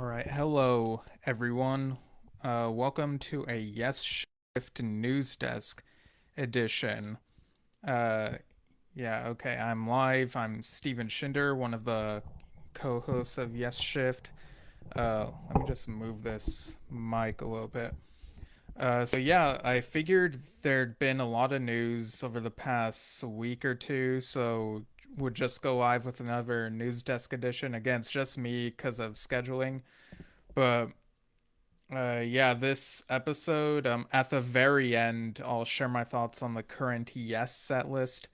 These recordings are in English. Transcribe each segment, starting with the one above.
All right, hello everyone. Welcome to a Yesshift News Desk Edition. Uh, okay, I'm live. I'm Steven Schinder, one of the co-hosts of Yesshift. Let me just move this mic a little bit. I figured there'd been a lot of news over the past week or two, so would just go live with another News Desk Edition. Again, it's just me because of scheduling. But this episode, at the very end, I'll share my thoughts on the current Yes set list.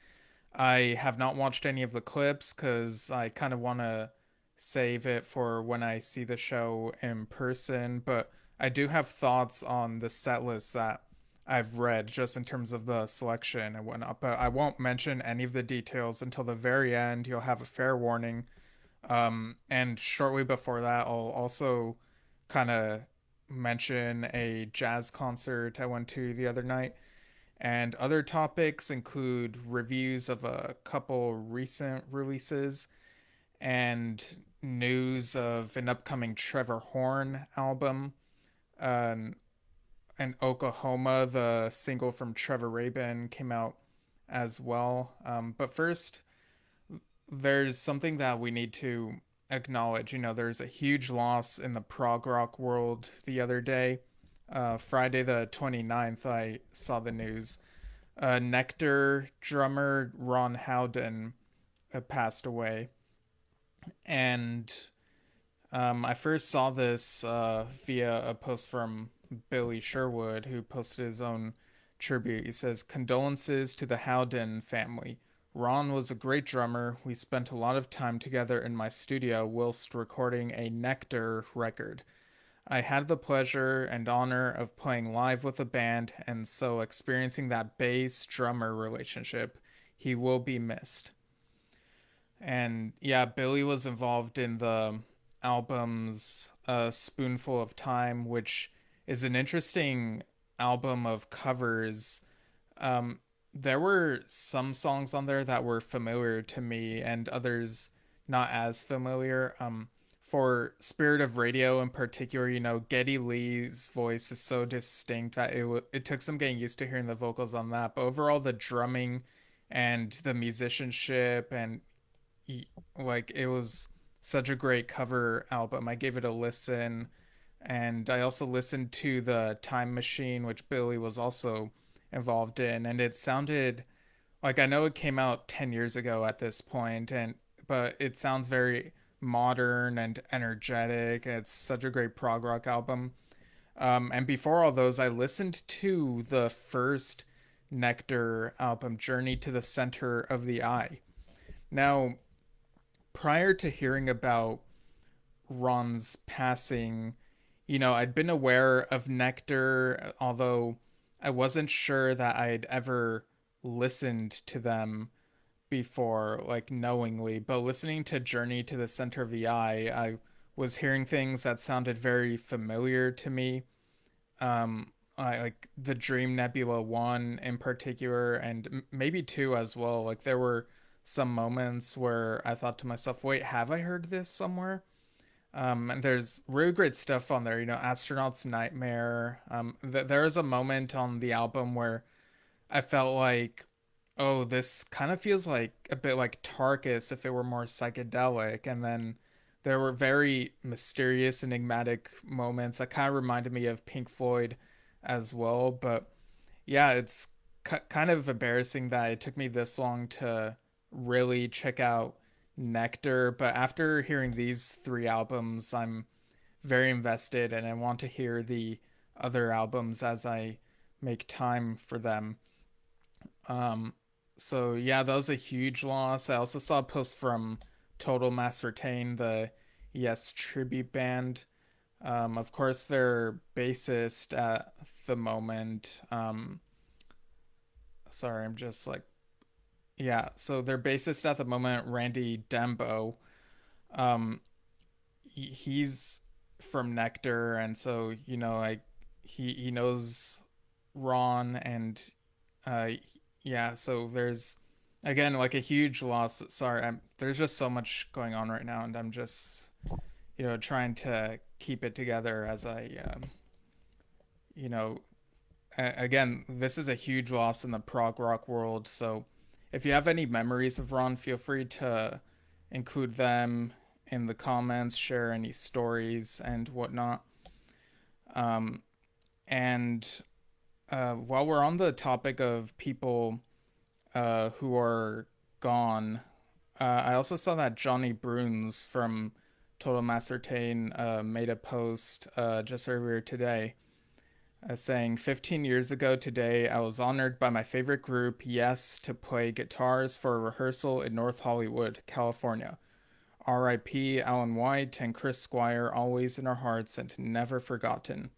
I have not watched any of the clips because I kind of want to save it for when I see the show in person, but I do have thoughts on the set list that I've read just in terms of the selection and whatnot, but I won't mention any of the details until the very end. You'll have a fair warning. And shortly before that, I'll also kind of mention a jazz concert I went to the other night. And other topics include reviews of a couple recent releases and news of an upcoming Trevor Horn album. Um, and Oklahoma, the single from Trevor Rabin, came out as well. But first, there's something that we need to acknowledge. There's a huge loss in the prog rock world the other day. Friday the 29th, I saw the news. Nektar drummer Ron Howden passed away. And I first saw this via a post from Billy Sherwood, who posted his own tribute. He says, "Condolences to the Howden family. Ron was a great drummer. We spent a lot of time together in my studio whilst recording a Nektar record. I had the pleasure and honor of playing live with the band, and so experiencing that bass drummer relationship. He will be missed." And yeah, Billy was involved in the album's Spoonful of Time, which is an interesting album of covers. Um, there were some songs on there that were familiar to me and others not as familiar. For Spirit of Radio in particular, Geddy Lee's voice is so distinct that it took some getting used to hearing the vocals on that. But overall, the drumming and the musicianship and like it was such a great cover album. I gave it a listen, and I also listened to the Time Machine, which Billy was also involved in, and it sounded like, I know it came out 10 years ago at this point, and but it sounds very modern and energetic. It's such a great prog rock album. And before all those, I listened to the first Nektar album, Journey to the Center of the Eye. Now, prior to hearing about Ron's passing, I'd been aware of Nektar, although I wasn't sure that I'd ever listened to them before, like knowingly. But listening to Journey to the Center of the Eye, I was hearing things that sounded very familiar to me. I like the Dream Nebula 1 in particular, and maybe 2 as well. Like there were some moments where I thought to myself, wait, have I heard this somewhere? And there's really great stuff on there, Astronaut's Nightmare. There is a moment on the album where I felt like, oh, this kind of feels like a bit like Tarkus if it were more psychedelic. And then there were very mysterious, enigmatic moments that kind of reminded me of Pink Floyd as well. But yeah, it's kind of embarrassing that it took me this long to really check out Nektar. But after hearing these three albums, I'm very invested and I want to hear the other albums as I make time for them. Um, so yeah, that was a huge loss. I also saw a post from Total Mass Retain, the Yes tribute band. Of course, their bassist at the moment. Sorry, I'm just like, yeah. So their bassist at the moment, Randy Dembo. Um, he's from Nektar, and so like he knows Ron, and uh, yeah. So there's again like a huge loss. Sorry, there's just so much going on right now, and I'm just trying to keep it together as you know, again, this is a huge loss in the prog rock world. So if you have any memories of Ron, feel free to include them in the comments, share any stories and whatnot. Um, and while we're on the topic of people who are gone, I also saw that Johnny Bruns from Total Macertain made a post just earlier today saying 15 years ago today, I was honored by my favorite group, Yes, to play guitars for a rehearsal in North Hollywood, California. R.I.P. Alan White and Chris Squire, always in our hearts and never forgotten.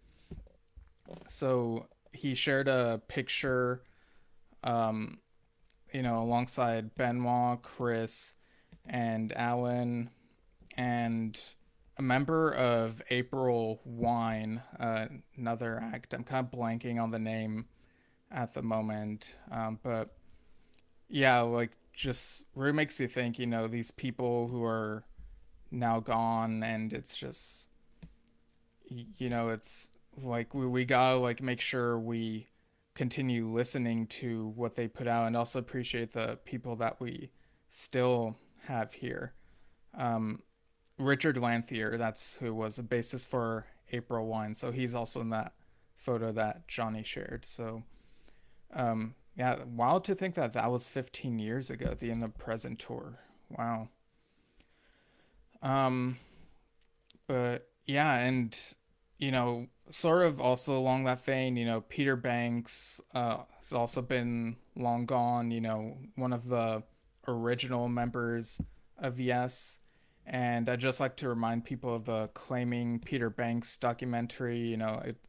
So he shared a picture, um, alongside Benoit, Chris, and Alan, and a member of April Wine, another act. I'm kind of blanking on the name at the moment, but yeah, like just really makes you think. These people who are now gone, and it's just it's like we gotta like make sure we continue listening to what they put out and also appreciate the people that we still have here. Um, Richard Lanthier, that's who was a bassist for April Wine, so he's also in that photo that Johnny shared. So, yeah, wild to think that that was 15 years ago at the end of the present tour. Wow. Um, but yeah, and sort of also along that vein, Peter Banks has also been long gone. One of the original members of Yes. And I'd just like to remind people of the Claiming Peter Banks documentary.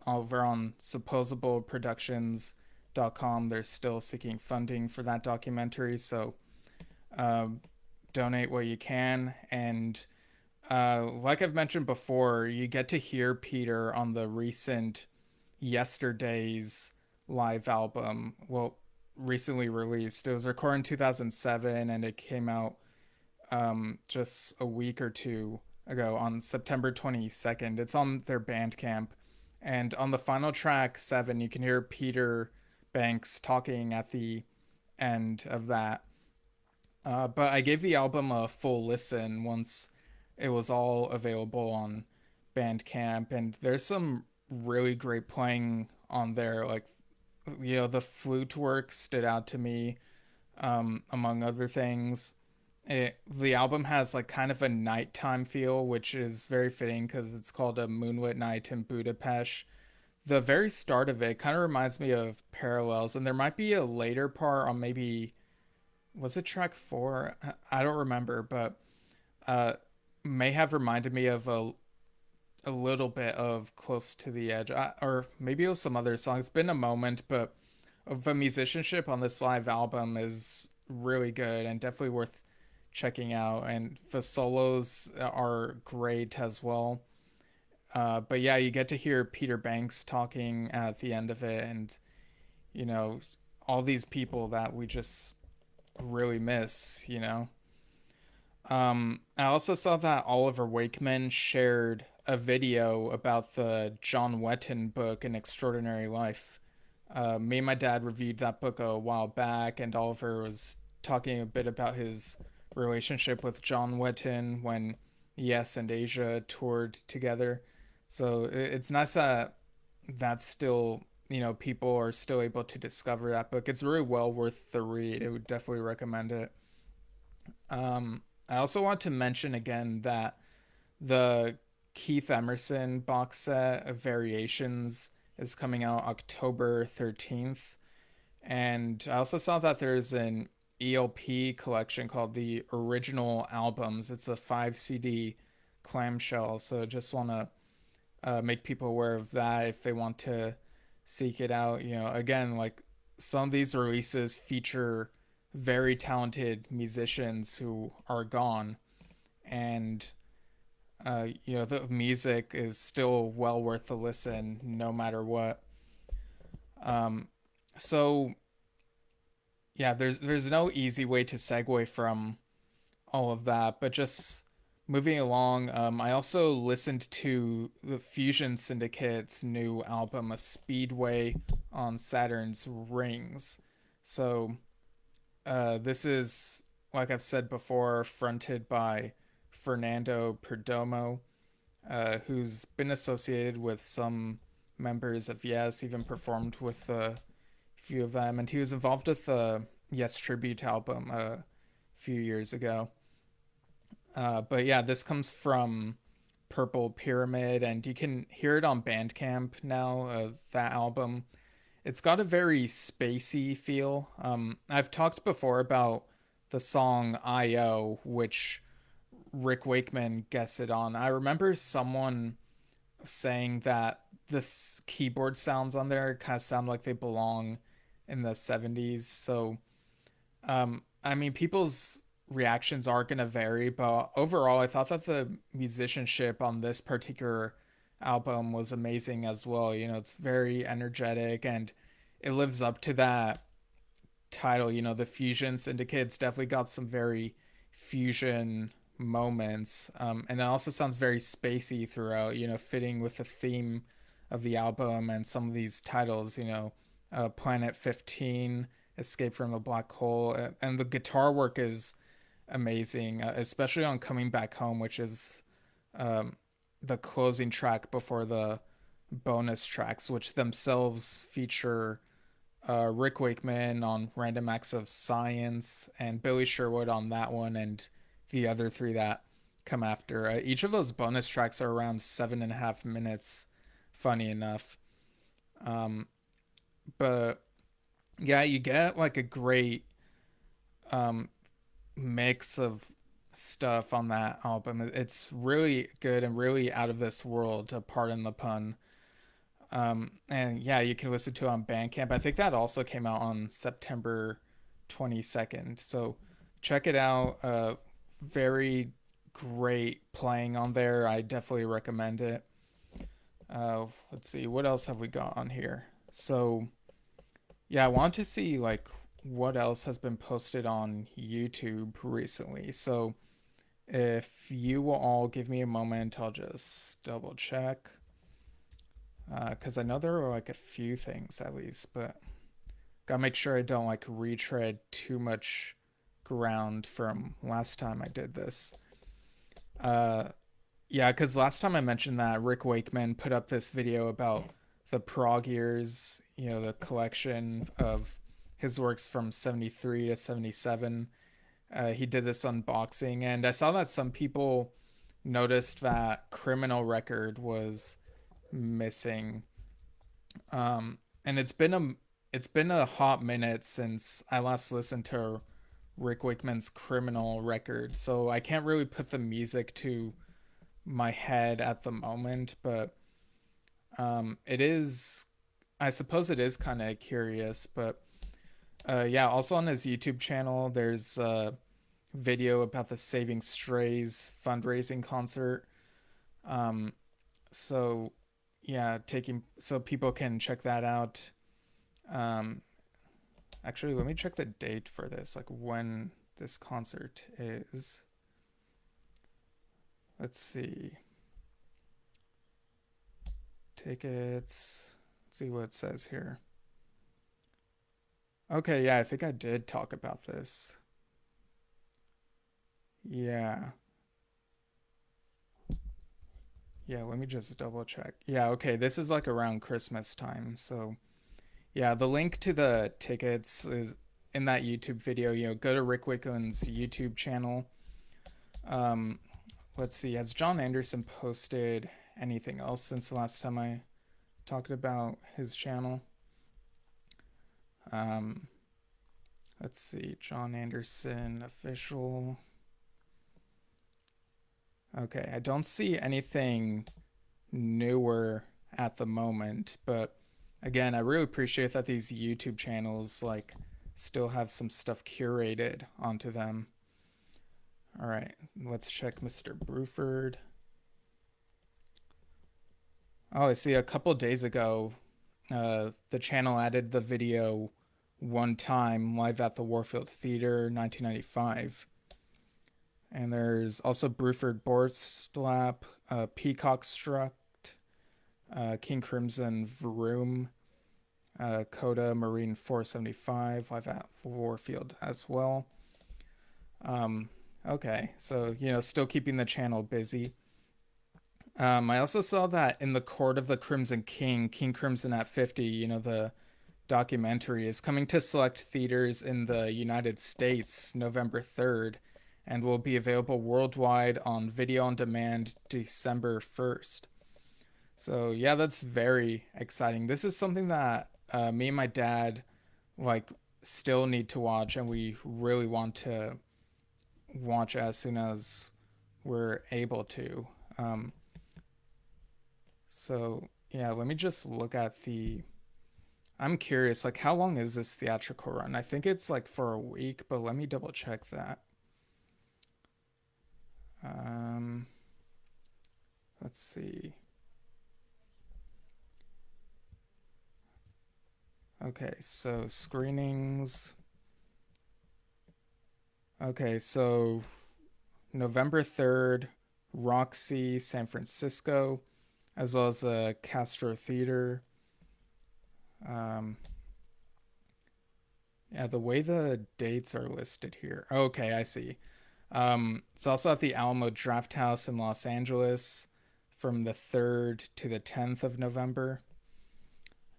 Over on supposableproductions.com, they're still seeking funding for that documentary. So um, donate what you can. And like I've mentioned before, you get to hear Peter on the recent Yesterdays live album. Well, recently released. It was recorded in 2007 and it came out just a week or two ago on September 22nd. It's on their Bandcamp. And on the final track, 7, you can hear Peter Banks talking at the end of that. But I gave the album a full listen once it was all available on Bandcamp, and there's some really great playing on there. Like, the flute work stood out to me, among other things. The album has like kind of a nighttime feel, which is very fitting because it's called A Moonlit Night in Budapest. The very start of it kind of reminds me of Parallels, and there might be a later part on maybe was it track 4? I don't remember, but uh, may have reminded me of a little bit of Close to the Edge, or maybe it was some other song. It's been a moment, but the musicianship on this live album is really good and definitely worth checking out. And the solos are great as well. But yeah, you get to hear Peter Banks talking at the end of it, and you know all these people that we just really miss. I also saw that Oliver Wakeman shared a video about the John Wetton book, An Extraordinary Life. Me and my dad reviewed that book a while back, and Oliver was talking a bit about his relationship with John Wetton when Yes and Asia toured together. So it's nice that that's still, people are still able to discover that book. It's really well worth the read. I would definitely recommend it. I also want to mention again that the Keith Emerson box set of Variations is coming out October 13th. And I also saw that there's an ELP collection called the Original Albums. It's a 5 CD clamshell. So just want to make people aware of that if they want to seek it out. Again, like some of these releases feature very talented musicians who are gone, and the music is still well worth the listen no matter what. Um, so yeah, there's no easy way to segue from all of that, but just moving along, I also listened to the Fusion Syndicate's new album, A Speedway on Saturn's Rings. So, this is, like I've said before, fronted by Fernando Perdomo, who's been associated with some members of Yes, even performed with a few of them, and he was involved with the Yes tribute album a few years ago. But yeah, this comes from Purple Pyramid, and you can hear it on Bandcamp now. That album, it's got a very spacey feel. I've talked before about the song "I.O.," which Rick Wakeman guessed on. I remember someone saying that this keyboard sounds on there kind of sound like they belong in the 70s. So, I mean, people's reactions are going to vary, but overall, I thought that the musicianship on this particular album was amazing as well. You know, it's very energetic and it lives up to that title. You know, the Fusion Syndicate's definitely got some very fusion moments, and it also sounds very spacey throughout, you know, fitting with the theme of the album and some of these titles, you know, Planet 15, Escape from the Black Hole, and the guitar work is amazing, especially on Coming Back Home, which is the closing track before the bonus tracks, which themselves feature Rick Wakeman on Random Acts of Science and Billy Sherwood on that one, and the other three that come after. Each of those bonus tracks are around 7.5 minutes, funny enough. Um, but yeah, you get like a great um, mix of stuff on that album. It's really good and really out of this world, to pardon the pun. And yeah, you can listen to it on Bandcamp. I think that also came out on September 22nd. So check it out. Very great playing on there. I definitely recommend it. Let's see, what else have we got on here? So yeah, I want to see like what else has been posted on YouTube recently. So if you will all give me a moment, I'll just double check. Because I know there were like a few things at least, but gotta make sure I don't like retread too much ground from last time I did this. Uh, yeah, because last time I mentioned that Rick Wakeman put up this video about the prog years, you know, the collection of his works from 73 to 77. He did this unboxing, and I saw that some people noticed that Criminal Record was missing. And it's been a hot minute since I last listened to Rick Wakeman's Criminal Record, so I can't really put the music to my head at the moment, but it is, I suppose it is kind of curious. But yeah, also on his YouTube channel, there's a video about the Saving Strays fundraising concert. Um, so yeah, taking so people can check that out. Um, Actually, let me check the date for this, like when this concert is. Let's see. Tickets. Let's see what it says here. Okay, yeah, I think I did talk about this. Yeah. Yeah, let me just double check. Yeah, okay, this is like around Christmas time. So, yeah, the link to the tickets is in that YouTube video. You know, go to Rick Wakeman's YouTube channel. Um, let's see, has John Anderson posted anything else since the last time I talked about his channel? Um, let's see, John Anderson official. Okay, I don't see anything newer at the moment, but again, I really appreciate that these YouTube channels like still have some stuff curated onto them. All right, let's check Mr. Bruford. Oh, I see a couple days ago, the channel added the video One Time live at the Warfield Theater 1995. And there's also Bruford Borstlap, Peacock Struct, King Crimson Vroom, Coda Marine 475 live at Warfield as well. Okay, so still keeping the channel busy. I also saw that in the Court of the Crimson King, King Crimson at 50, the documentary is coming to select theaters in the United States November 3rd and will be available worldwide on video on demand December 1st. So, yeah, that's very exciting. This is something that me and my dad like still need to watch, and we really want to watch as soon as we're able to. Um, so, yeah, let me just look at the. I'm curious, like, how long is this theatrical run? I think it's like for a week, but let me double check that. Um, let's see. Okay, so screenings. Okay, so November 3rd, Roxy, San Francisco, as well as the Castro Theater. Um, yeah, the way the dates are listed here. Okay, I see. It's also at the Alamo Drafthouse in Los Angeles from the 3rd to the 10th of November.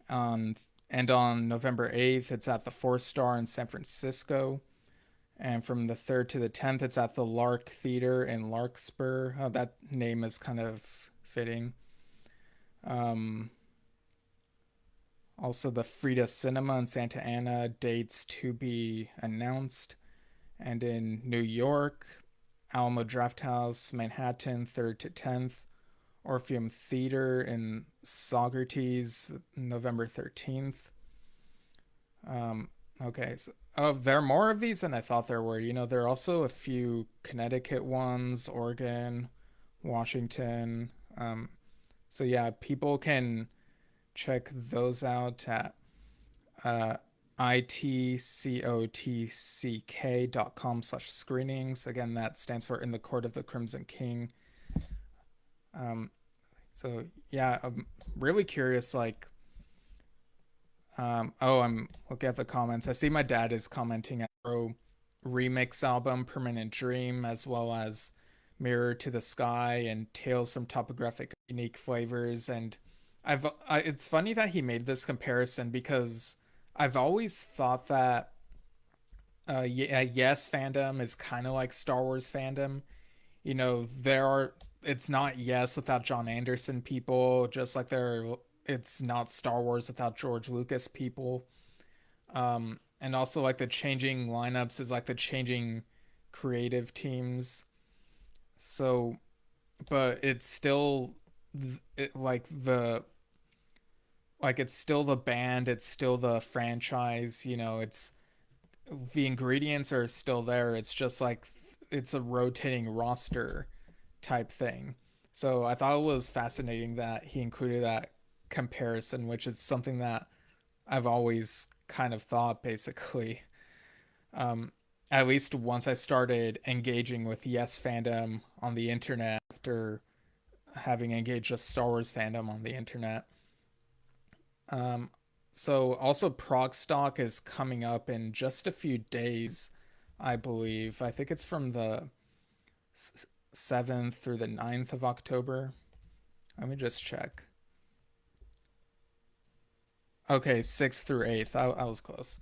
Um, and on November 8th, it's at the Four Star in San Francisco. And from the 3rd to the 10th, it's at the Lark Theater in Larkspur. Oh, that name is kind of fitting. Um, Also, the Frida Cinema in Santa Ana, dates to be announced. And in New York, Alamo Drafthouse, Manhattan, 3rd to 10th. Orpheum Theater in Saugerties, November 13th. Okay, so there are more of these than I thought there were. There are also a few Connecticut ones, Oregon, Washington. So yeah, people can check those out at uh, itcotck.com/screenings. Again, that stands for In the Court of the Crimson King. Um, so yeah, I'm really curious. Like, oh, I'm looking at the comments. I see my dad is commenting at Pro remix album Permanent Dream, as well as Mirror to the Sky and Tales from Topographic Unique Flavors. And it's funny that he made this comparison because I've always thought that Yes fandom is kind of like Star Wars fandom. There are it's not Yes without John Anderson people, just like it's not Star Wars without George Lucas people. And also like the changing lineups is like the changing creative teams. So, but it's still it, like it's still the band, it's still the franchise. It's the ingredients are still there. It's just like it's a rotating roster type thing. So I thought it was fascinating that he included that comparison, which is something that I've always kind of thought basically. Um, at least once I started engaging with Yes fandom on the internet after having engaged with Star Wars fandom on the internet. Um, so also Prog Stock is coming up in just a few days, I believe. I think it's from the 7th through the 9th of October. Let me just check. Okay, 6th through 8th. I was close.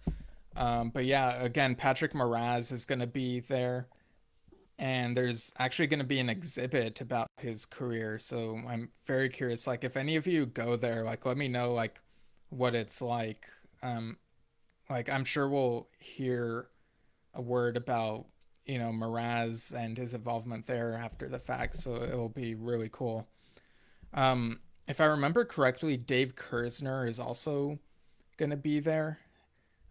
But yeah, again, Patrick Moraz is going to be there. And there's actually going to be an exhibit about his career. So I'm very curious. Like, if any of you go there, like, let me know, like, what it's like. Um, like, I'm sure we'll hear a word about, Moraz and his involvement there after the fact. So it will be really cool. If I remember correctly, Dave Kersner is also going to be there.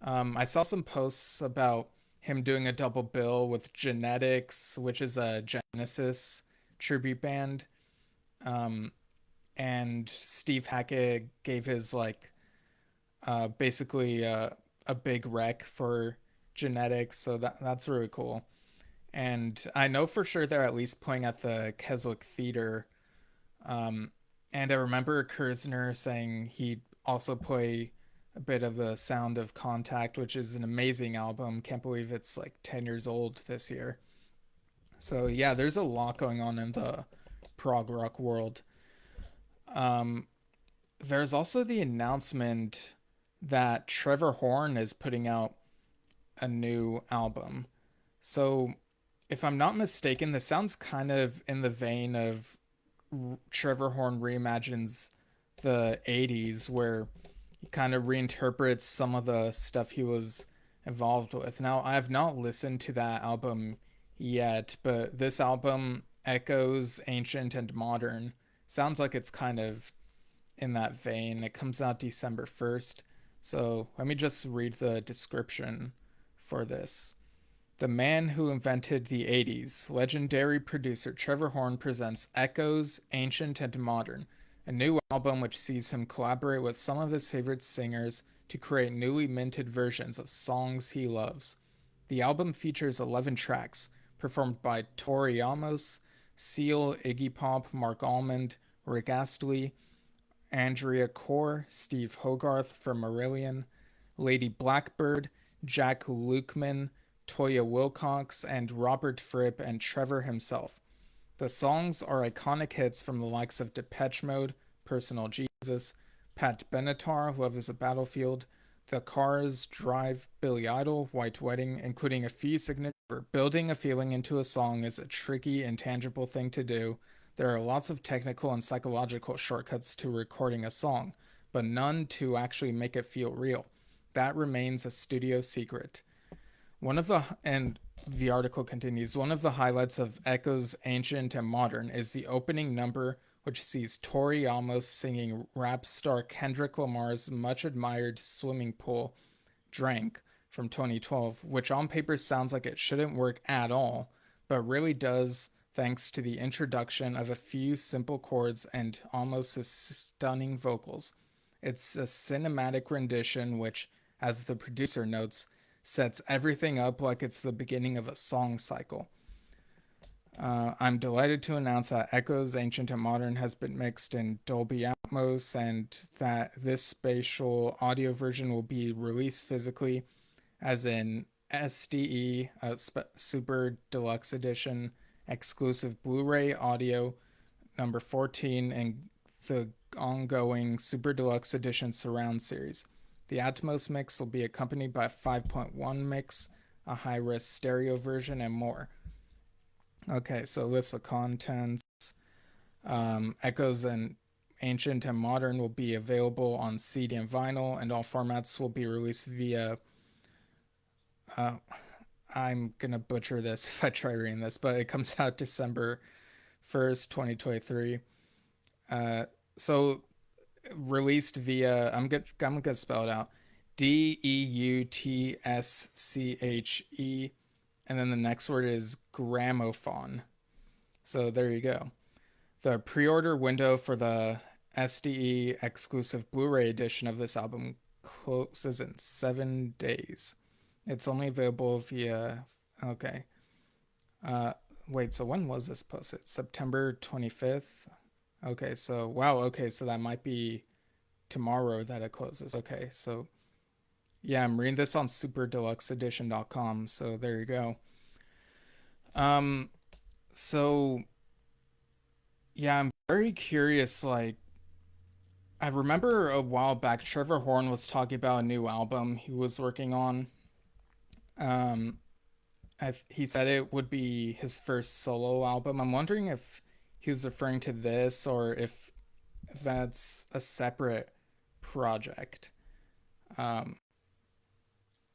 I saw some posts about him doing a double bill with Genetics, which is a Genesis tribute band. Um, and Steve Hackett gave his like basically a big rec for Genetics, so that's really cool. And I know for sure they're at least playing at the Keswick Theater. Um, and I remember Kersner saying he'd also play a bit of the Sound of Contact, which is an amazing album. Can't believe it's like 10 years old this year. So yeah, there's a lot going on in the prog rock world. Um, there's also the announcement that Trevor Horn is putting out a new album. So, if I'm not mistaken, this sounds kind of in the vein of Trevor Horn reimagines the 80s, where he kind of reinterprets some of the stuff he was involved with. Now, I have not listened to that album yet, but this album echoes ancient and modern. Sounds like it's kind of in that vein. It comes out December 1st. So let me just read the description for this. The man who invented the 80s, legendary producer Trevor Horn presents Echoes, Ancient and Modern, a new album which sees him collaborate with some of his favorite singers to create newly minted versions of songs he loves. The album features 11 tracks, performed by Tori Amos, Seal, Iggy Pop, Mark Almond, Rick Astley, Andrea Corr, Steve Hogarth from Marillion, Lady Blackbird, Jack Lukeman, Toya Wilcox, and Robert Fripp and Trevor himself. The songs are iconic hits from the likes of Depeche Mode, Personal Jesus, Pat Benatar, Love is a Battlefield, The Cars, Drive, Billy Idol, White Wedding, including a few signature. Building a feeling into a song is a tricky, intangible thing to do. There are lots of technical and psychological shortcuts to recording a song, but none to actually make it feel real. That remains a studio secret. One of the article continues, one of the highlights of Echoes Ancient and Modern is the opening number, which sees Tori Amos singing rap star Kendrick Lamar's much admired Swimming Pool Drank from 2012, which on paper sounds like it shouldn't work at all, but really does thanks to the introduction of a few simple chords and almost stunning vocals. It's a cinematic rendition which, as the producer notes, sets everything up like it's the beginning of a song cycle. I'm delighted to announce that Echoes Ancient and Modern has been mixed in Dolby Atmos and that this spatial audio version will be released physically as in SDE, Super Deluxe Edition, exclusive Blu-ray audio number 14, and the ongoing Super Deluxe Edition surround series. The Atmos mix will be accompanied by a 5.1 mix, a high-res stereo version, and more. Okay, so list of contents. Echoes and Ancient and Modern will be available on CD and vinyl, and all formats will be released via. Uh, I'm gonna butcher this if I try reading this, but it comes out December 1st, 2023. So released via I'm gonna spell it out. DEUTSCHE, and then the next word is gramophone. So there you go. The pre-order window for the SDE exclusive Blu-ray edition of this album closes in 7 days. It's only available via. Okay. Uh, Wait. So when was this posted? September 25th. Okay. So wow. Okay. So that might be tomorrow that it closes. Okay. So yeah, I'm reading this on superdeluxeedition.com. So there you go. Um. So yeah, I'm very curious. Like, I remember a while back, Trevor Horn was talking about a new album he was working on. Um, he said it would be his first solo album. I'm wondering if he was referring to this or if that's a separate project. Um,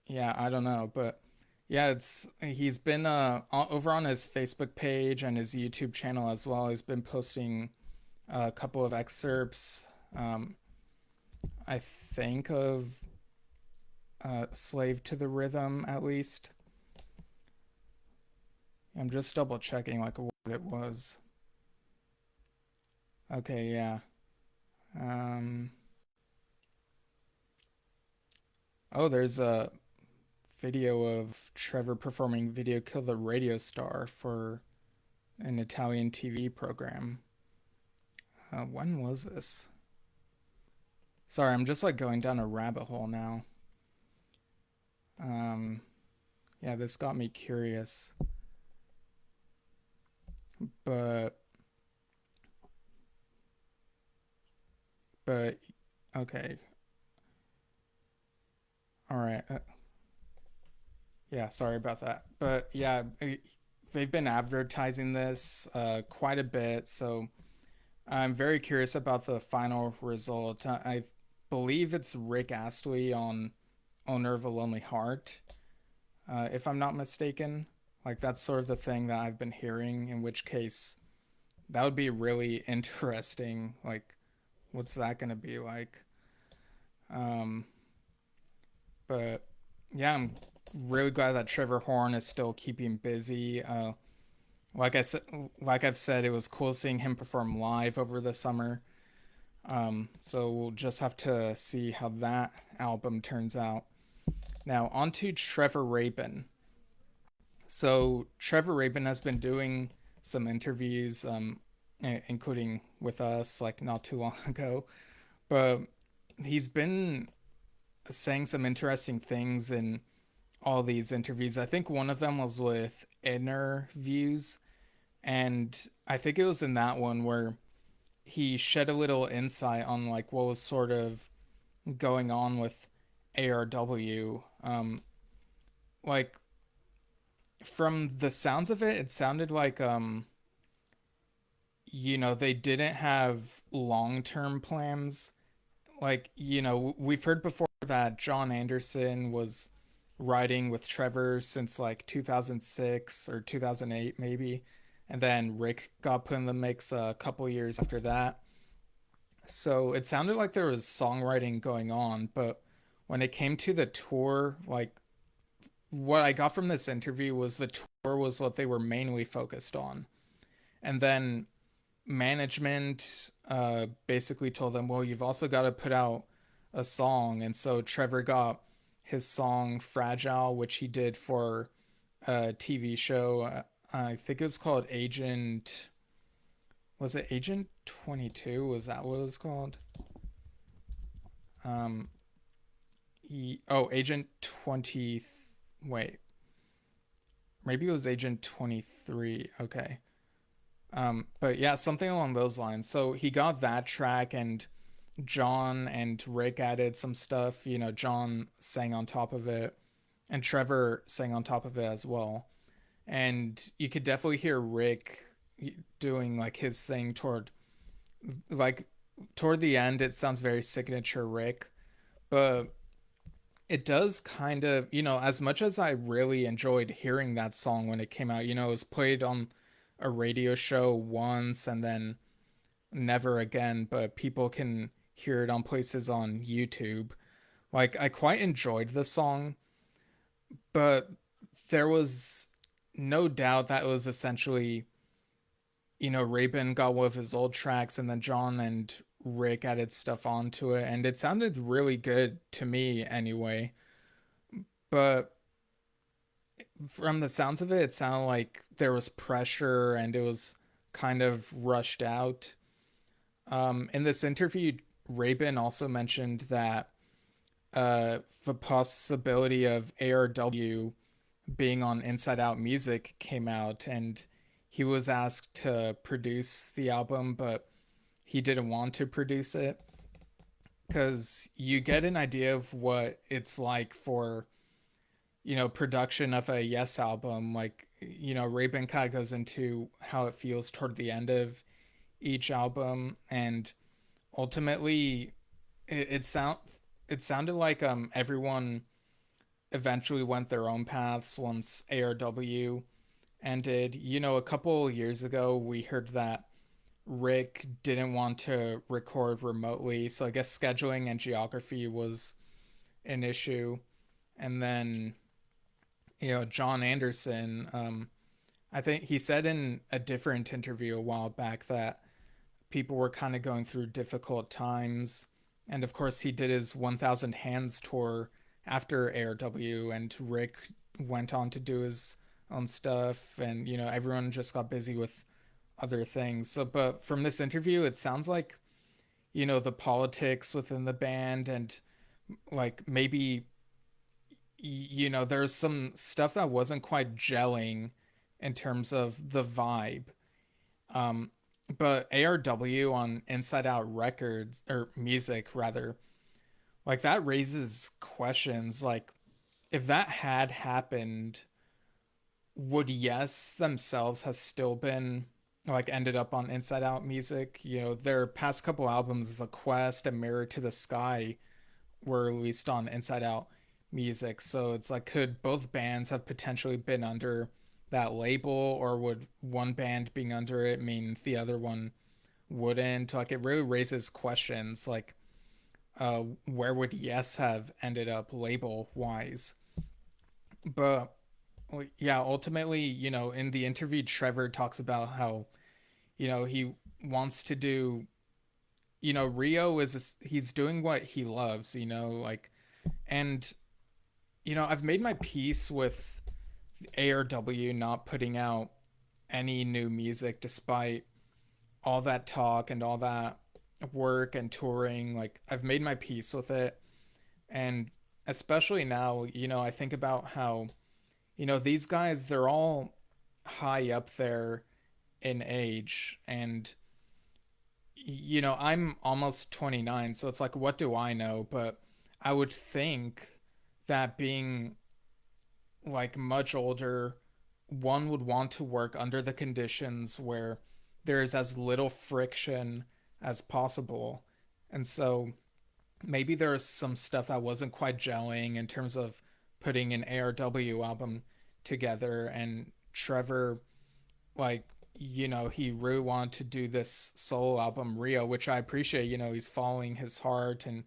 yeah, I don't know, but yeah, it's he's been over on his Facebook page and his YouTube channel as well. He's been posting a couple of excerpts. Um, I think of "Slave to the Rhythm" at least. I'm just double checking like what it was. Okay, yeah. Um, oh, there's a video of Trevor performing Video Kill the Radio Star for an Italian TV program. When was this? Sorry, I'm just like going down a rabbit hole now. Um, yeah, this got me curious. But, but, okay. All right. Yeah, sorry about that. But yeah, they've been advertising this quite a bit. So I'm very curious about the final result. I believe it's Rick Astley on Owner of a Lonely Heart, if I'm not mistaken. Like, that's sort of the thing that I've been hearing, in which case that would be really interesting. Like, what's that going to be like? Um, but yeah, I'm really glad that Trevor Horn is still keeping busy. Like I said, like I've said, it was cool seeing him perform live over the summer. So we'll just have to see how that album turns out. Now, on to Trevor Rabin. So, Trevor Rabin has been doing some interviews, including with us, like not too long ago. But he's been saying some interesting things in all these interviews. I think one of them was with Inner Views, and I think it was in that one where he shed a little insight on like what was sort of going on with ARW. Like from the sounds of it, it sounded like they didn't have long-term plans. Like, we've heard before that John Anderson was writing with Trevor since like 2006 or 2008 maybe, and then Rick got put in the mix a couple years after that. So it sounded like there was songwriting going on, but when it came to the tour, like what I got from this interview was the tour was what they were mainly focused on. And then management basically told them, well, you've also got to put out a song. And so Trevor got his song Fragile, which he did for a TV show. I think it was called Agent. Was it Agent 22? Was that what it was called? Um, Agent 20. Wait, maybe it was Agent 23. Okay. But yeah, something along those lines. So he got that track, and John and Rick added some stuff. John sang on top of it, and Trevor sang on top of it as well. And you could definitely hear Rick doing like his thing like toward the end. It sounds very signature Rick, but it does kind of, as much as I really enjoyed hearing that song when it came out, it was played on a radio show once and then never again, but people can hear it on places on YouTube. Like, I quite enjoyed the song, but there was no doubt that it was essentially, Rabin got one of his old tracks and then John and Rick added stuff onto it, and it sounded really good to me anyway. But from the sounds of it, it sounded like there was pressure and it was kind of rushed out. In this interview, Rabin also mentioned that the possibility of ARW being on Inside Out Music came out, and he was asked to produce the album, but he didn't want to produce it because you get an idea of what it's like for production of a Yes album. Like, Rabin kind of goes into how it feels toward the end of each album, and ultimately it, it sound it sounded like everyone eventually went their own paths once ARW ended. A couple years ago we heard that Rick didn't want to record remotely, so I guess scheduling and geography was an issue. And then, John Anderson, I think he said in a different interview a while back that people were kind of going through difficult times. And of course, he did his 1000 Hands tour after ARW, and Rick went on to do his own stuff, and everyone just got busy with other things. So, but from this interview, it sounds like the politics within the band, and like maybe there's some stuff that wasn't quite gelling in terms of the vibe. Um, but ARW on Inside Out Records, or music rather, like that raises questions. Like, if that had happened, would Yes themselves have still been like ended up on Inside Out music? Their past couple albums, The Quest and Mirror to the Sky, were released on Inside Out music. So it's like, could both bands have potentially been under that label, or would one band being under it mean the other one wouldn't? Like, it really raises questions. Like, where would Yes have ended up label wise? But yeah, ultimately, in the interview, Trevor talks about how he wants to do. Rio he's doing what he loves. Like, and I've made my peace with ARW not putting out any new music despite all that talk and all that work and touring. Like, I've made my peace with it. And especially now, I think about how, these guys, they're all high up there in age. And, I'm almost 29. So it's like, what do I know? But I would think that being like much older, one would want to work under the conditions where there is as little friction as possible. And so maybe there is some stuff that wasn't quite gelling in terms of putting an ARW album together. And Trevor, like, he really wanted to do this solo album, Rio, which I appreciate. He's following his heart and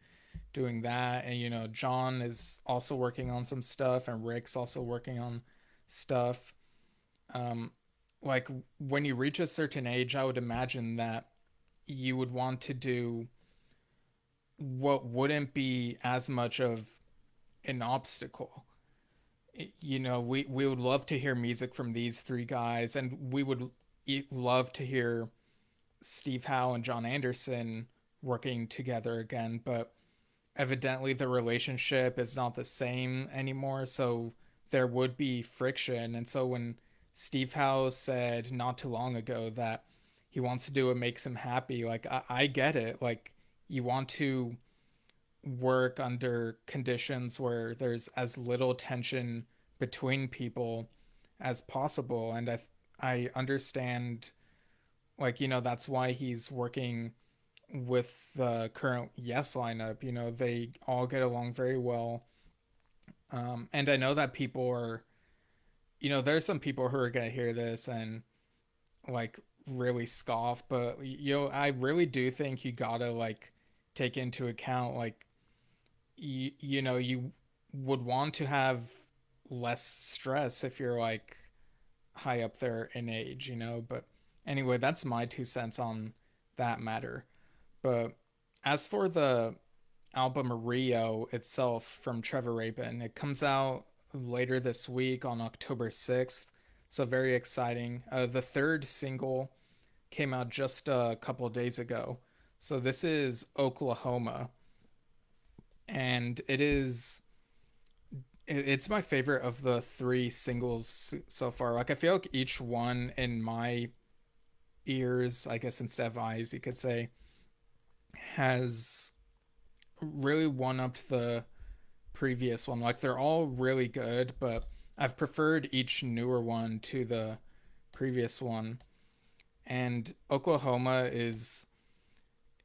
doing that. And John is also working on some stuff, and Rick's also working on stuff. um like, when you reach a certain age, I would imagine that you would want to do what wouldn't be as much of an obstacle. We would love to hear music from these three guys, and we would love to hear Steve Howe and John Anderson working together again, but evidently the relationship is not the same anymore, so there would be friction. And so when Steve Howe said not too long ago that he wants to do what makes him happy, like, I get it. Like, you want to work under conditions where there's as little tension between people as possible. And I understand, like, that's why he's working with the current Yes lineup. They all get along very well. And I know that people are, there's some people who are gonna hear this and like really scoff, but I really do think you gotta like take into account, like, you would want to have less stress if you're like high up there in age. But anyway, that's my 2 cents on that matter. But as for the album Rio itself from Trevor Rabin, it comes out later this week on October 6th. So very exciting. The third single came out just a couple of days ago. So this is Oklahoma. And it's my favorite of the three singles so far. Like, I feel like each one in my ears, I guess instead of eyes, you could say, has really one upped the previous one. Like, they're all really good, but I've preferred each newer one to the previous one. And Oklahoma is,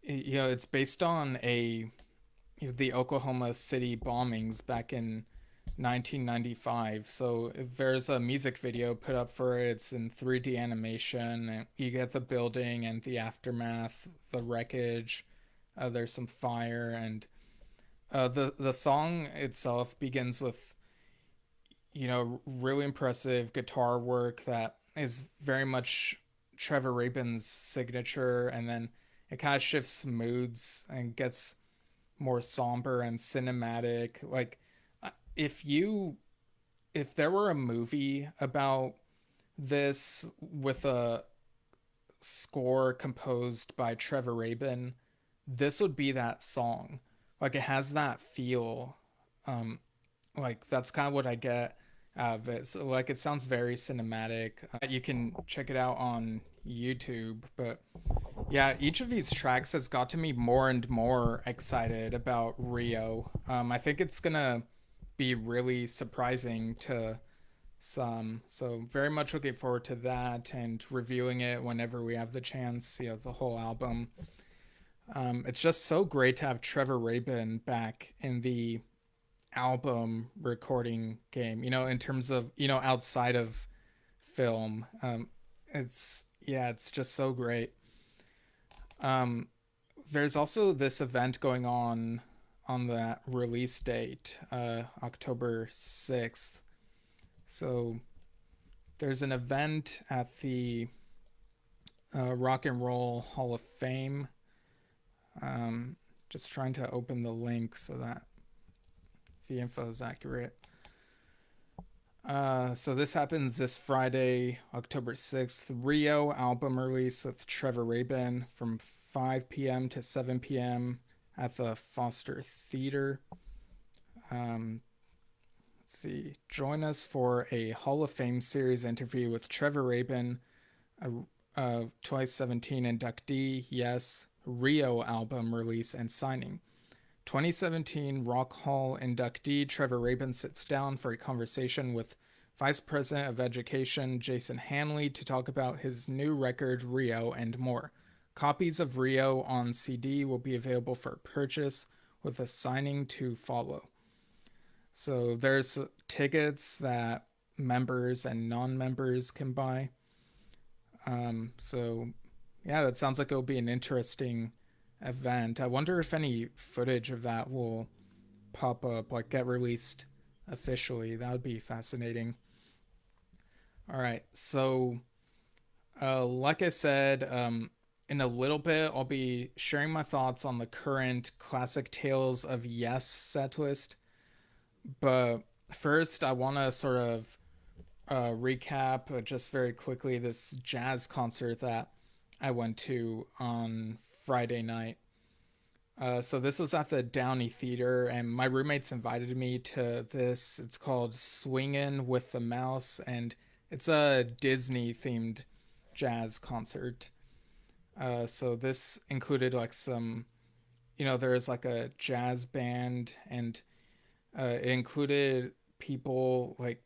it's based on the Oklahoma City bombings back in 1995. So there's a music video put up for it. It's in 3D animation, and you get the building and the aftermath, the wreckage. There's some fire, and the song itself begins with really impressive guitar work that is very much Trevor Rabin's signature, and then it kind of shifts moods and gets more somber and cinematic. Like, if you if there were a movie about this with a score composed by Trevor Rabin, this would be that song. Like it has that feel. Um, like that's kind of what I get out of it. So like it sounds very cinematic. You can check it out on YouTube, but yeah, each of these tracks has got to me more and more excited about Rio. I think it's gonna be really surprising to some. So very much looking forward to that and reviewing it whenever we have the chance. The whole album. It's just so great to have Trevor Rabin back in the album recording game. In terms of outside of film. It's just so great. Um, there's also this event going on that release date, October 6th. So there's an event at the Rock and Roll Hall of Fame. Just trying to open the link so that the info is accurate. So this happens this Friday, October 6th. Rio album release with Trevor Rabin from 5 p.m. to 7 p.m. at the Foster Theater. Let's see. Join us for a Hall of Fame series interview with Trevor Rabin, a 2017 inductee, yes, Rio album release and signing. 2017 Rock Hall inductee Trevor Rabin sits down for a conversation with Vice President of Education Jason Hanley to talk about his new record, Rio, and more. Copies of Rio on CD will be available for purchase, with a signing to follow. So there's tickets that members and non-members can buy. So yeah, that sounds like it'll be an interesting event. I wonder if any footage of that will pop up, like get released officially. That would be fascinating. All right, so like I said, in a little bit, I'll be sharing my thoughts on the current Classic Tales of Yes setlist. But first, I want to sort of recap just very quickly this jazz concert that I went to on Friday night. So this was at the Downey Theater, and my roommates invited me to this. It's called Swingin' with the Mouse, and it's a Disney themed jazz concert. So this included like some, there's like a jazz band, and it included people like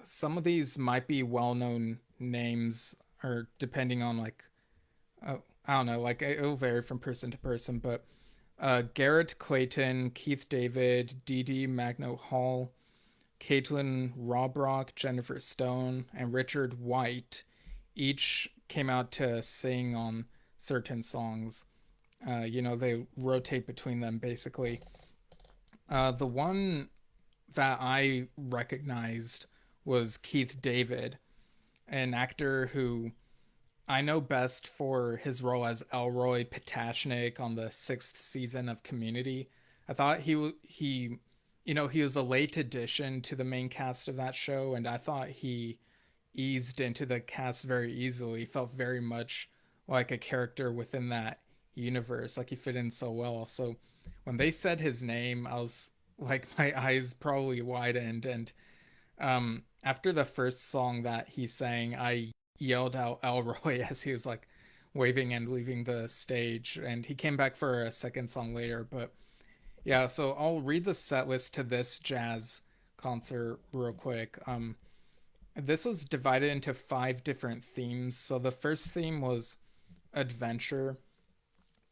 some of these might be well-known names, or depending on like, I don't know, like it'll vary from person to person, but Garrett Clayton, Keith David, Dee Dee Magno Hall, Caitlin Robrock, Jennifer Stone, and Richard White each came out to sing on certain songs. They rotate between them basically. The one that I recognized was Keith David, an actor who I know best for his role as Elroy Patashnik on the sixth season of Community. I thought he was a late addition to the main cast of that show, and I thought he eased into the cast very easily. He felt very much like a character within that universe, like he fit in so well. So when they said his name, I was like, my eyes probably widened, and after the first song that he sang, I yelled out Elroy as he was like waving and leaving the stage, and he came back for a second song later. But yeah, so I'll read the set list to this jazz concert real quick. This was divided into 5 different themes. So the first theme was adventure.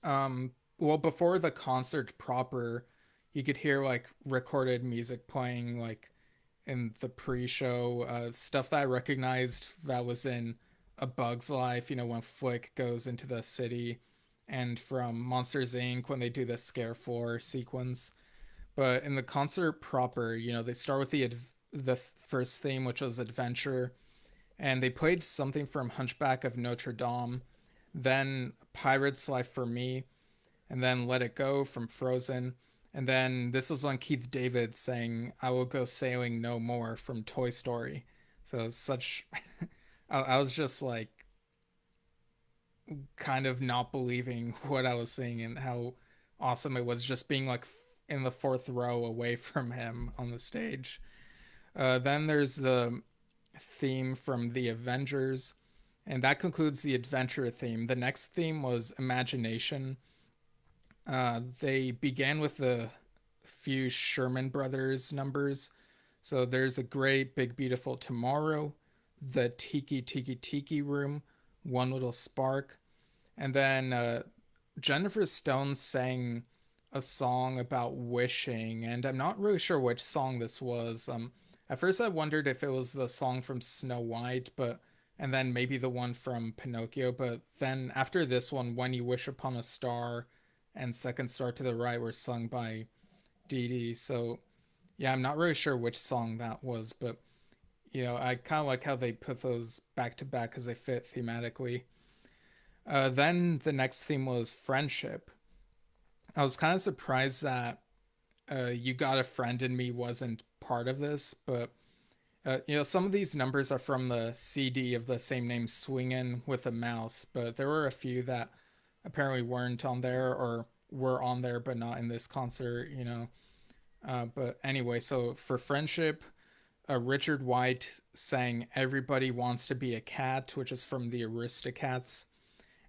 Well, before the concert proper, you could hear like recorded music playing, like in the pre-show, stuff that I recognized that was in A Bug's Life, when Flick goes into the city, and from Monsters Inc. when they do the Scare Floor sequence. But in the concert proper, they start with the first theme, which was adventure, and they played something from Hunchback of Notre Dame, then Pirate's Life for Me, and then Let It Go from Frozen. And then this was on Keith David saying, "I will go sailing no more" from Toy Story. So such, I was just like kind of not believing what I was seeing and how awesome it was just being like in the fourth row away from him on the stage. Then there's the theme from the Avengers, and that concludes the adventure theme. The next theme was imagination. They began with the few Sherman Brothers numbers. So there's a great big beautiful tomorrow, the Tiki Tiki Tiki Room, One Little Spark, and then Jennifer Stone sang a song about wishing, and I'm not really sure which song this was. At first I wondered if it was the song from Snow White, but and then maybe the one from Pinocchio, but then after this one, When You Wish Upon a Star and Second Star to the Right were sung by Dee Dee. So yeah, I'm not really sure which song that was, but I kind of like how they put those back to back because they fit thematically. Then the next theme was friendship. I was kind of surprised that You Got a Friend in Me wasn't part of this, but some of these numbers are from the CD of the same name, Swingin' with a Mouse, but there were a few that apparently weren't on there or were on there but not in this concert. But anyway, so for friendship, Richard White sang "Everybody Wants to Be a Cat," which is from the Aristocats.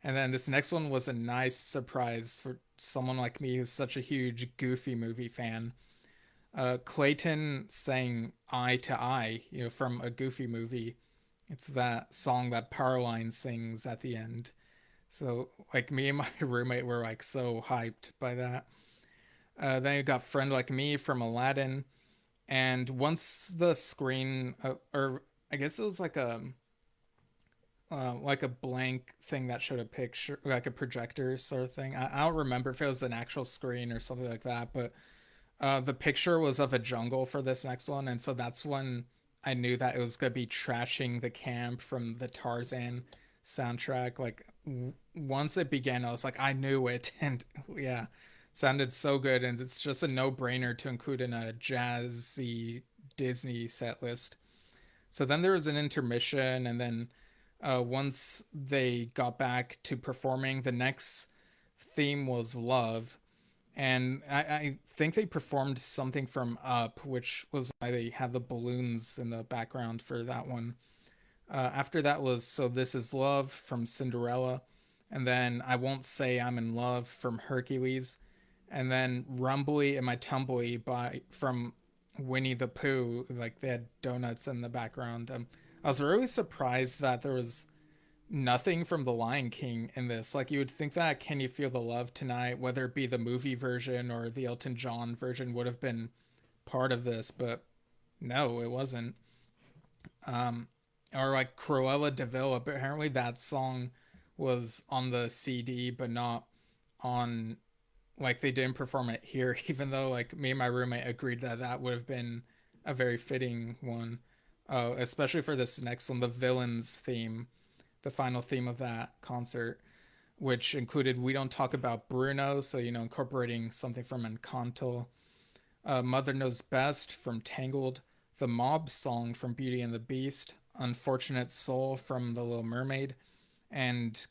And then this next one was a nice surprise for someone like me who's such a huge Goofy movie fan. Clayton sang "Eye to Eye," from a Goofy movie. It's that song that Powerline sings at the end. So, like, me and my roommate were like so hyped by that. Then you got "Friend Like Me" from Aladdin. And once the screen, or I guess it was like a blank thing that showed a picture, like a projector sort of thing. I don't remember if it was an actual screen or something like that, but the picture was of a jungle for this next one, and so that's when I knew that it was gonna be trashing the camp from the Tarzan soundtrack. Like once it began, I was like, I knew it, and yeah, sounded so good, and it's just a no-brainer to include in a jazzy Disney set list. So then there was an intermission, and then once they got back to performing, the next theme was love. And I think they performed something from Up, which was why they had the balloons in the background for that one. After that was So This Is Love from Cinderella. And then I Won't Say I'm in Love from Hercules. And then Rumbly and My Tumbly from Winnie the Pooh. Like they had donuts in the background. I was really surprised that there was nothing from The Lion King in this. Like you would think that Can You Feel the Love Tonight, whether it be the movie version or the Elton John version, would have been part of this, but no, it wasn't. Um, or like Cruella de Vil, apparently that song was on the CD, but not on, like they didn't perform it here, even though like me and my roommate agreed that that would have been a very fitting one. Especially for this next one, the villains theme, the final theme of that concert, which included We Don't Talk About Bruno, so, incorporating something from Encanto, Mother Knows Best from Tangled, the Mob song from Beauty and the Beast, Unfortunate Soul from The Little Mermaid, and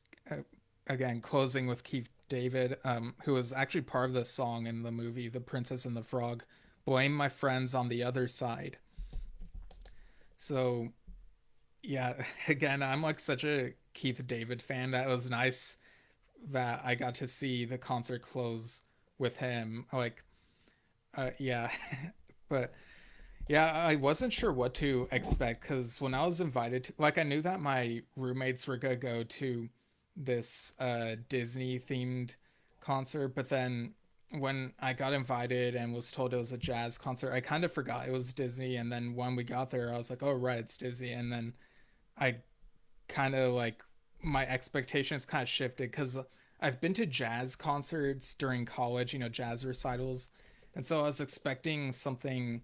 again, closing with Keith David, who was actually part of the song in the movie The Princess and the Frog, Blame My Friends on the Other Side. So yeah, again, I'm like such a Keith David fan that it was nice that I got to see the concert close with him. Like, yeah, but yeah, I wasn't sure what to expect because when I was invited to, like, I knew that my roommates were gonna go to this Disney themed concert, but then when I got invited and was told it was a jazz concert, I kind of forgot it was Disney. And then when we got there, I was like, oh, right, it's Disney. And then I kind of like my expectations kind of shifted because I've been to jazz concerts during college, jazz recitals. And so I was expecting something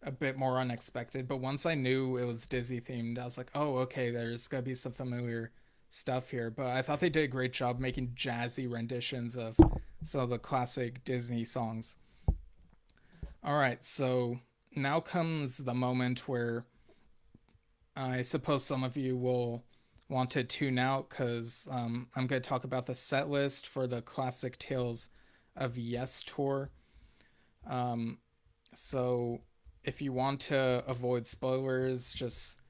a bit more unexpected. But once I knew it was Disney themed, I was like, oh, okay, there's going to be some familiar stuff here. But I thought they did a great job making jazzy renditions of some of the classic Disney songs. All right, so now comes the moment where I suppose some of you will want to tune out because I'm going to talk about the set list for the Classic Tales of Yes tour. Um, so if you want to avoid spoilers, just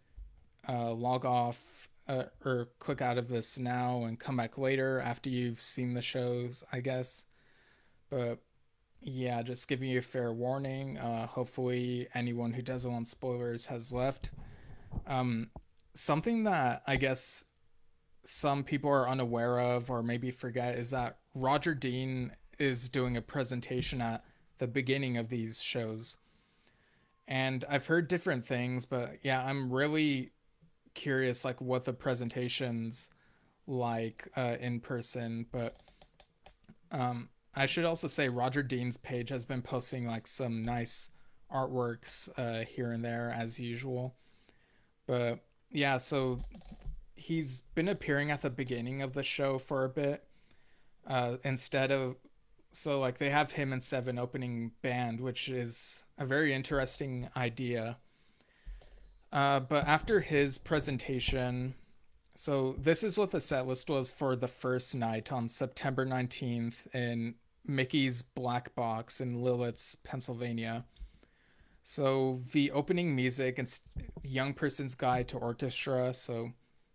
log off or click out of this now and come back later after you've seen the shows, I guess. But yeah, just giving you a fair warning. Hopefully, anyone who doesn't want spoilers has left. Um, Something that I guess some people are unaware of or maybe forget is that Roger Dean is doing a presentation at the beginning of these shows. And I've heard different things, but yeah, I'm really curious like what the presentation's like in person. But I should also say Roger Dean's page has been posting like some nice artworks here and there as usual. But yeah, so he's been appearing at the beginning of the show for a bit instead of so like they have him instead of an opening band, which is a very interesting idea. But after his presentation, so this is what the set list was for the first night on September 19th in Mickey's Black Box in Lillet's, Pennsylvania. So the opening music and Young Person's Guide to Orchestra. So,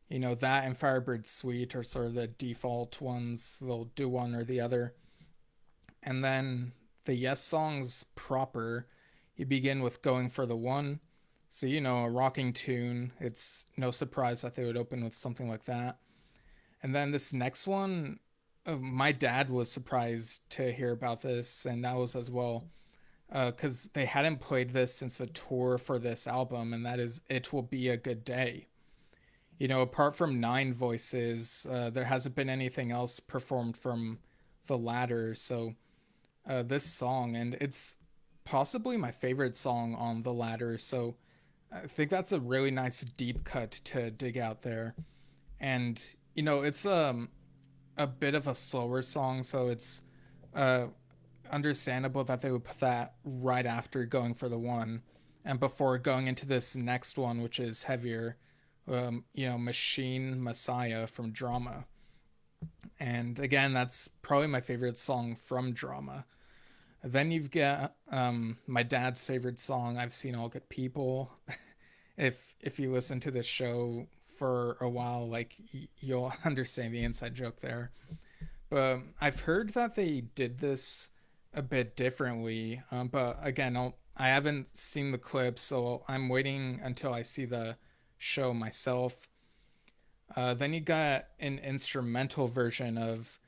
you know, that and Firebird Suite are sort of the default ones. They'll do one or the other. And then the Yes songs proper, you begin with Going for the One. So, you know, a rocking tune. It's no surprise that they would open with something like that. And then this next one, my dad was surprised to hear about this, and that was as well because they hadn't played this since the tour for this album, and that is It Will Be a Good Day. You know, apart from Nine Voices, there hasn't been anything else performed from the latter. So, this song, and it's possibly my favorite song on the latter. So, I think that's a really nice deep cut to dig out there. And, you know, it's a bit of a slower song, so it's uh, understandable that they would put that right after Going for the One and before going into this next one, which is heavier, you know, Machine Messiah from Drama. And again, that's probably my favorite song from Drama. Then you've got my dad's favorite song, I've Seen All Good People. If you listen to this show for a while, like you'll understand the inside joke there. But I've heard that they did this a bit differently. But again, I haven't seen the clip, so I'm waiting until I see the show myself. Then you got an instrumental version of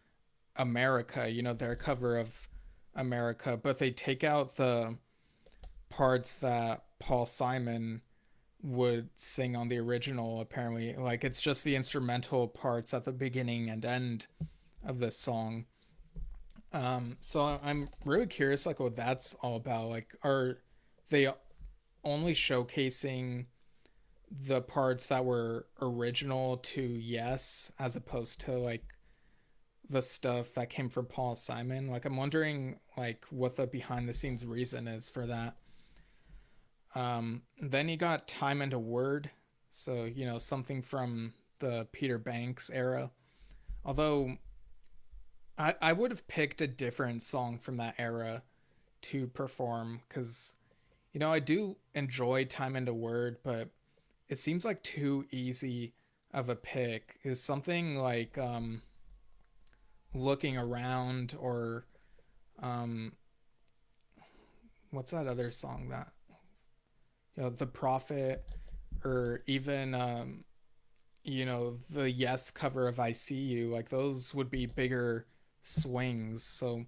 America, you know, their cover of America, but they take out the parts that Paul Simon would sing on the original, apparently. Like, it's just the instrumental parts at the beginning and end of this song. So I'm really curious, like, what that's all about. Like, are they only showcasing the parts that were original to Yes as opposed to, like, the stuff that came from Paul Simon? Like, I'm wondering, like, what the behind the scenes reason is for that. Then you got Time and a Word. So, you know, something from the Peter Banks era. Although I would have picked a different song from that era to perform because, you know, I do enjoy Time and a Word, but it seems like too easy of a pick. Is something like Looking Around or um, what's that other song that, you know, The Prophet, or even you know, the Yes cover of I See You, like those would be bigger swings. So,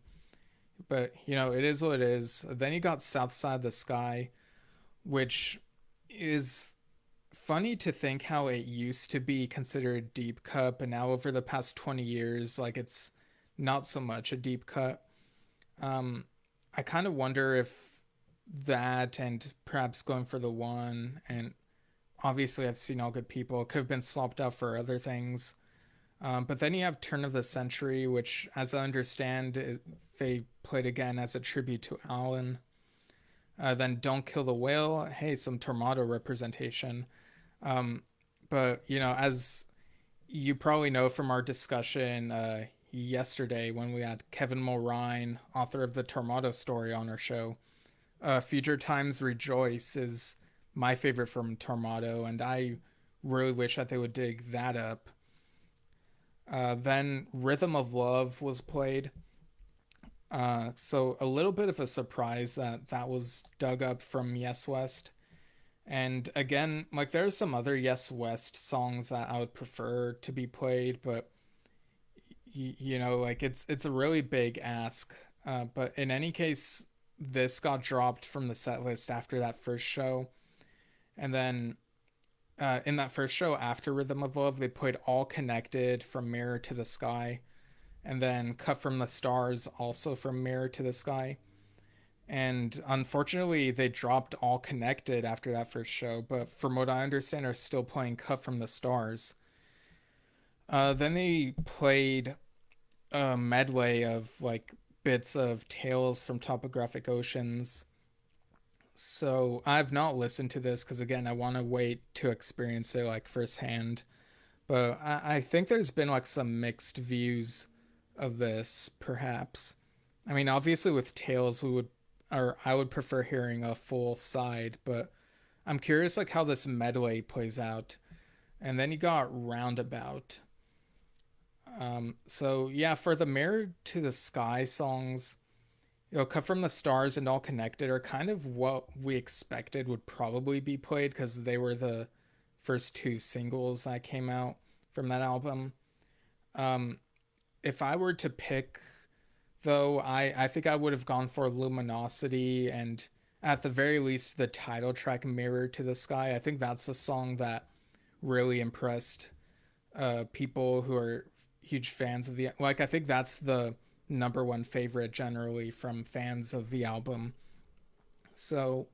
but you know, it is what it is. Then you got South Side of the Sky, which is funny to think how it used to be considered deep cut, but now over the past 20 years, like it's not so much a deep cut. Um, I kind of wonder if that and perhaps Going for the One and obviously I've Seen All Good People could have been swapped out for other things. But then you have Turn of the Century, which, as I understand, they played again as a tribute to Alan. Then Don't Kill the Whale. Hey, some Tormato representation. Um, but as you probably know from our discussion yesterday when we had Kevin Mulrine, author of the Tormato story, on our show, Future Times Rejoice is my favorite from Tormato, and I really wish that they would dig that up. Then Rhythm of Love was played. So a little bit of a surprise that that was dug up from Yes West. And again, like there's some other Yes West songs that I would prefer to be played, but like it's a really big ask. But in any case, this got dropped from the set list after that first show, and then in that first show after Rhythm of Love, they played All Connected from Mirror to the Sky, and then Cut from the Stars also from Mirror to the Sky. And unfortunately, they dropped All Connected after that first show, but from what I understand, are still playing Cut from the Stars. Then they played a medley of like bits of Tales from Topographic Oceans. So I've not listened to this because again, I want to wait to experience it like firsthand. But I think there's been like some mixed views of this, perhaps. I mean, obviously with Tales, I would prefer hearing a full side, but I'm curious like how this medley plays out. And then you got Roundabout. So yeah, for the Mirror to the Sky songs, Cut from the Stars and All Connected are kind of what we expected would probably be played because they were the first two singles that came out from that album. Um, if I were to pick, though, I think I would have gone for Luminosity and at the very least the title track Mirror to the Sky. I think that's a song that really impressed people who are huge fans of the like. I think that's the number one favorite generally from fans of the album. So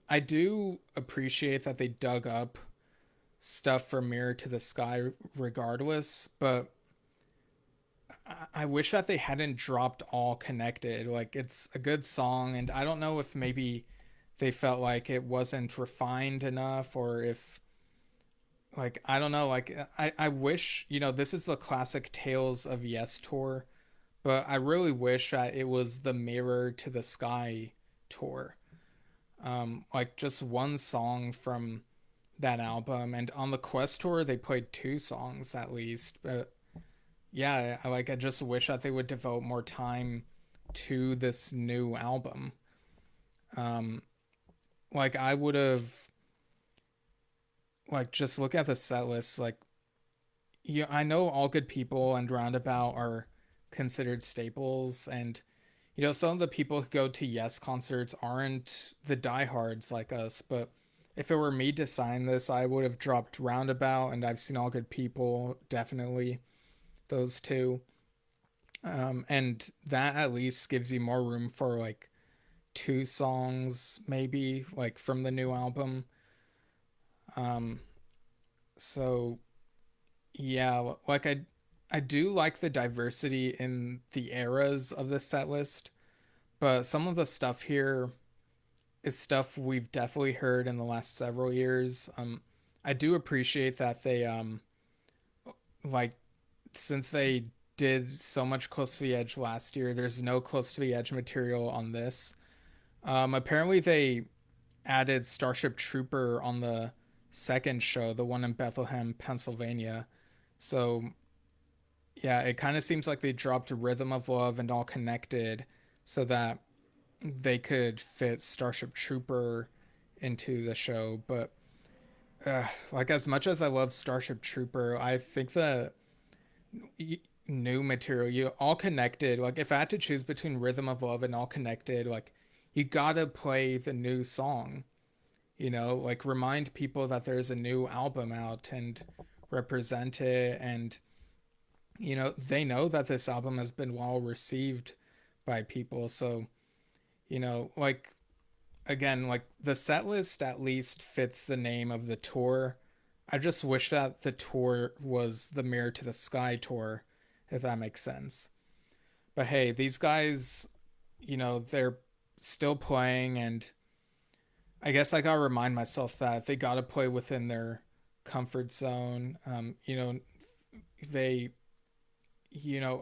I do appreciate that they dug up stuff from Mirror to the Sky regardless, but I wish that they hadn't dropped All Connected. Like it's a good song, and I don't know if maybe they felt like it wasn't refined enough, or if like I don't know. Like I wish this is the classic Tales of Yes tour, but I really wish that it was the Mirror to the Sky tour. Like just one song from that album, and on the Quest tour they played two songs at least, but yeah, I just wish that they would devote more time to this new album. Um, like I would have like just look at the set list. Like I know All Good People and Roundabout are considered staples, and some of the people who go to Yes concerts aren't the diehards like us. But if it were me to sign this, I would have dropped Roundabout, and I've seen All Good People definitely those two. And that at least gives you more room for like two songs maybe like from the new album. Um, so yeah, like I do like the diversity in the eras of the set list, but some of the stuff here is stuff we've definitely heard in the last several years. I do appreciate that they like since they did so much Close to the Edge last year, there's no Close to the Edge material on this. Apparently, they added Starship Trooper on the second show, the one in Bethlehem, Pennsylvania. So, yeah, it kind of seems like they dropped Rhythm of Love and All Connected so that they could fit Starship Trooper into the show. But, like, as much as I love Starship Trooper, I think the new material, you All Connected, like if I had to choose between Rhythm of Love and All Connected, like you gotta play the new song, like remind people that there's a new album out and represent it. And they know that this album has been well received by people. So like again, like the set list at least fits the name of the tour. I just wish that the tour was the Mirror to the Sky tour, if that makes sense. But hey, these guys, they're still playing, and I guess I gotta remind myself that they gotta play within their comfort zone. They,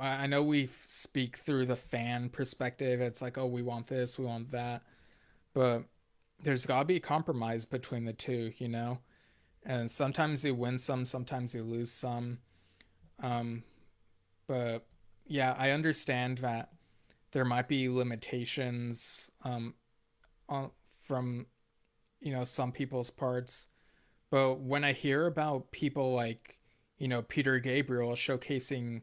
I know we speak through the fan perspective. It's like, oh, we want this, we want that, but there's gotta be a compromise between the two. And sometimes you win some, sometimes you lose some. Um, but yeah, I understand that there might be limitations on, from some people's parts. But when I hear about people like Peter Gabriel showcasing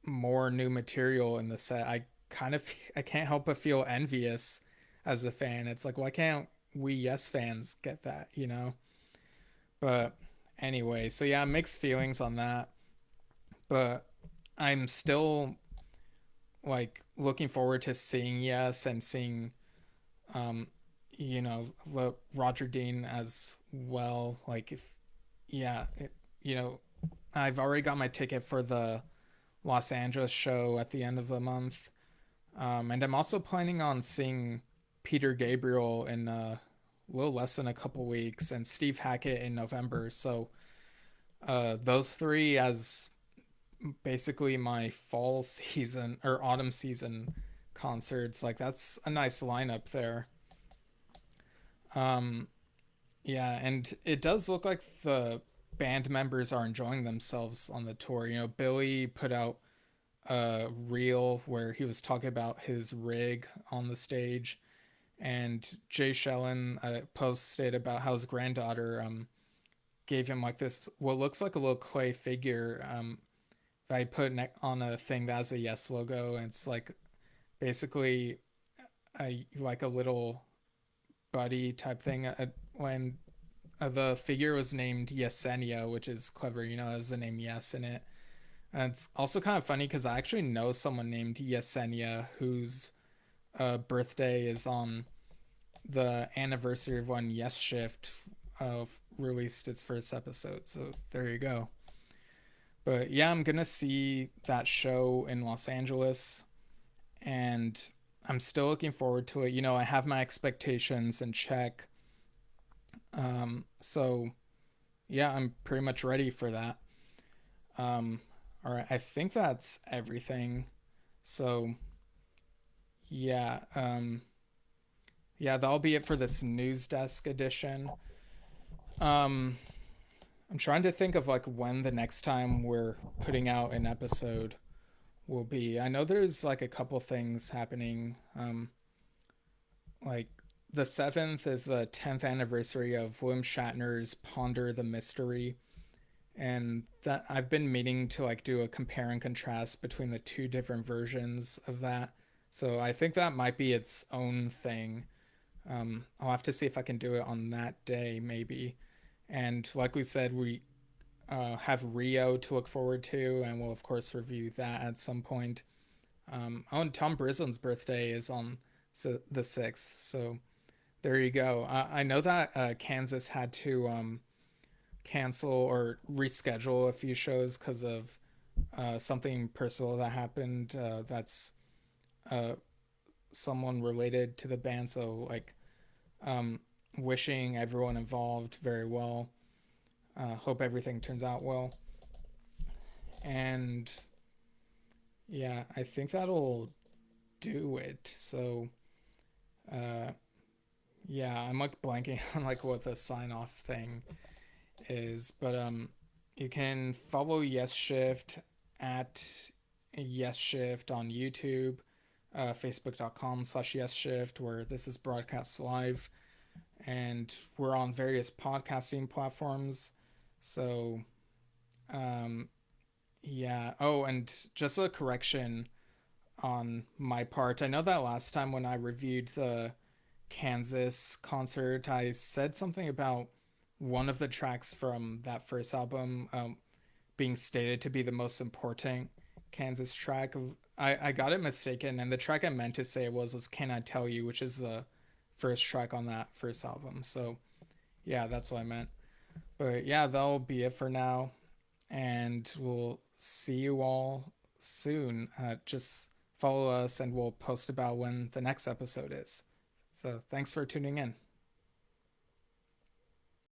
more new material in the set, I can't help but feel envious as a fan. It's like, why can't we Yes fans get that? But anyway, so yeah, mixed feelings on that. But I'm still like looking forward to seeing Yes and seeing um Roger Dean as well. Like if yeah, you know, I've already got my ticket for the Los Angeles show at the end of the month. And I'm also planning on seeing Peter Gabriel in a little less than a couple weeks and Steve Hackett in November. So those three as basically my fall season or autumn season concerts. Like that's a nice lineup there. Um, yeah, and it does look like the band members are enjoying themselves on the tour. Billy put out a reel where he was talking about his rig on the stage, and Jay Shellen posted about how his granddaughter gave him like this what looks like a little clay figure that I put on a thing that has a Yes logo, and it's like basically like a little buddy type thing. When the figure was named Yesenia, which is clever, has the name Yes in it. And it's also kind of funny because I actually know someone named Yesenia whose birthday is on the anniversary of when Yesshift released its first episode. So there you go. But yeah, I'm gonna see that show in Los Angeles, and I'm still looking forward to it. I have my expectations in check. So yeah, I'm pretty much ready for that. Um, all right, I think that's everything. So yeah, that'll be it for this news desk edition. Um, I'm trying to think of like when the next time we're putting out an episode will be. I know there's like a couple things happening. Like the 7th is the 10th anniversary of William Shatner's Ponder the Mystery, and that I've been meaning to like do a compare and contrast between the two different versions of that. So I think that might be its own thing. I'll have to see if I can do it on that day, maybe. And like we said, we have Rio to look forward to, and we'll of course review that at some point. And Tom Brislin's birthday is on the 6th, so there you go. I know that Kansas had to cancel or reschedule a few shows because of something personal that happened. That's uh, someone related to the band. So like, wishing everyone involved very well. Hope everything turns out well. And yeah, I think that'll do it. So uh, yeah, I'm like blanking on like what the sign off thing is, but you can follow Yes Shift at Yes Shift on YouTube, facebook.com/Yes Shift, where this is broadcast live, and we're on various podcasting platforms. So um, yeah. Oh, and just a correction on my part. I know that last time when I reviewed the Kansas concert, I said something about one of the tracks from that first album being stated to be the most important Kansas track. I got it mistaken, and the track I meant to say was Can I Tell You, which is the first track on that first album. So yeah, that's what I meant. But yeah, that'll be it for now, and we'll see you all soon. Just follow us, and we'll post about when the next episode is. So thanks for tuning in.